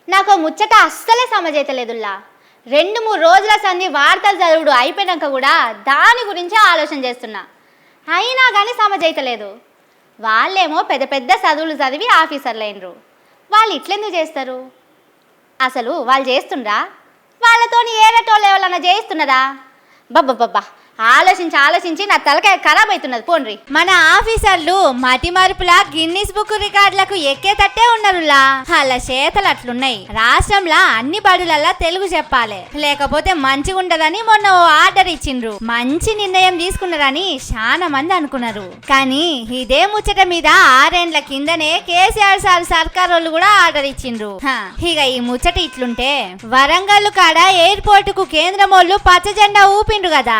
నాకు ముచ్చట అస్సలే సమజైతలేదుల్లా. 2-3 రోజుల సంధి వార్తలు చదువుడు అయిపోయినాక కూడా దాని గురించే ఆలోచన చేస్తున్నా. అయినా కానీ సమజైతలేదు. వాళ్ళేమో పెద్ద పెద్ద చదువులు చదివి ఆఫీసర్లు అయినరు. వాళ్ళు ఇట్లెందుకు చేస్తారు? అసలు వాళ్ళు చేస్తుండ్రా? వాళ్ళతోని ఏరేటోళ్ళు ఎవరన్నా చేయిస్తున్నారా? బబ్బబ్బబ్బా, ఆలోచించి నా తలకాయ ఖరాబ్ అవుతున్నది. పోన్రి, మన ఆఫీసర్లు మతి మరుపులా గిన్నిస్ బుక్ రికార్డులకు ఎక్కేటట్టే ఉన్నారులా. వాళ్ళ చేతలు అట్లున్నాయి. రాష్ట్రంలో అన్ని బడులల్లా తెలుగు చెప్పాలి, లేకపోతే మంచిగా ఉండదని మొన్న ఓ ఆర్డర్ ఇచ్చిండ్రు. మంచి నిర్ణయం తీసుకున్నారని చాలా మంది అనుకున్నారు. కానీ ఇదే ముచ్చట మీద 6 ఏండ్ల కిందనే కేసీఆర్ సార్ సర్కార్ వాళ్ళు కూడా ఆర్డర్ ఇచ్చిండ్రు. ఇక ఈ ముచ్చట ఇట్లుంటే వరంగల్ కాడ ఎయిర్పోర్ట్ కు కేంద్రం వాళ్ళు పచ్చ జెండా ఊపిండ్రు కదా.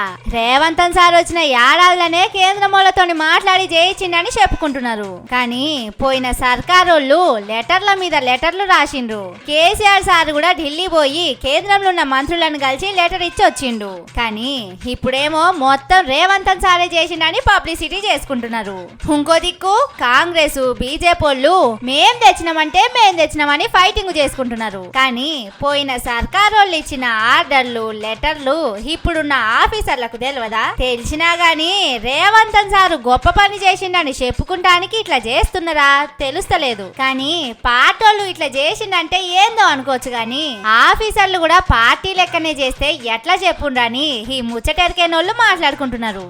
రేవంతన్ సార్ వచ్చిన ఏడాదిలోనే కేంద్రమూలతోని మాట్లాడి చేయించిండని చెప్పుకుంటున్నారు. కానీ పోయిన సర్కారోళ్ళు లెటర్ల మీద లెటర్లు రాసిండ్రు. కేసీఆర్ సార్ కూడా ఢిల్లీ పోయి కేంద్రంలో ఉన్న మంత్రులను కలిసి లెటర్ ఇచ్చి వచ్చిండు. కానీ ఇప్పుడేమో మొత్తం రేవంతన్ సారే చేసిండని పబ్లిసిటీ చేసుకుంటున్నారు. ఇంకో దిక్కు కాంగ్రెస్ బీజేపీ వాళ్ళు మేం తెచ్చినామని ఫైటింగ్ చేసుకుంటున్నారు. కానీ పోయిన సర్కారోళ్ళు ఇచ్చిన ఆర్డర్లు లెటర్లు ఇప్పుడున్న ఆఫీసర్లకు తెలియదా? తెలిసినా గాని రేవంతన్ సారు గొప్ప పని చేసిండని చెప్పుకుంటానికి ఇట్లా చేస్తున్నారా తెలుస్తలేదు. కానీ పార్టీలు ఇట్లా చేసిండంటే ఏందో అనుకోవచ్చు. గాని ఆఫీసర్లు కూడా పార్టీ లెక్కనే చేస్తే ఎట్లా చెప్పుండ్రని ఈ ముచ్చటెరికేనోళ్ళు మాట్లాడుకుంటున్నారు.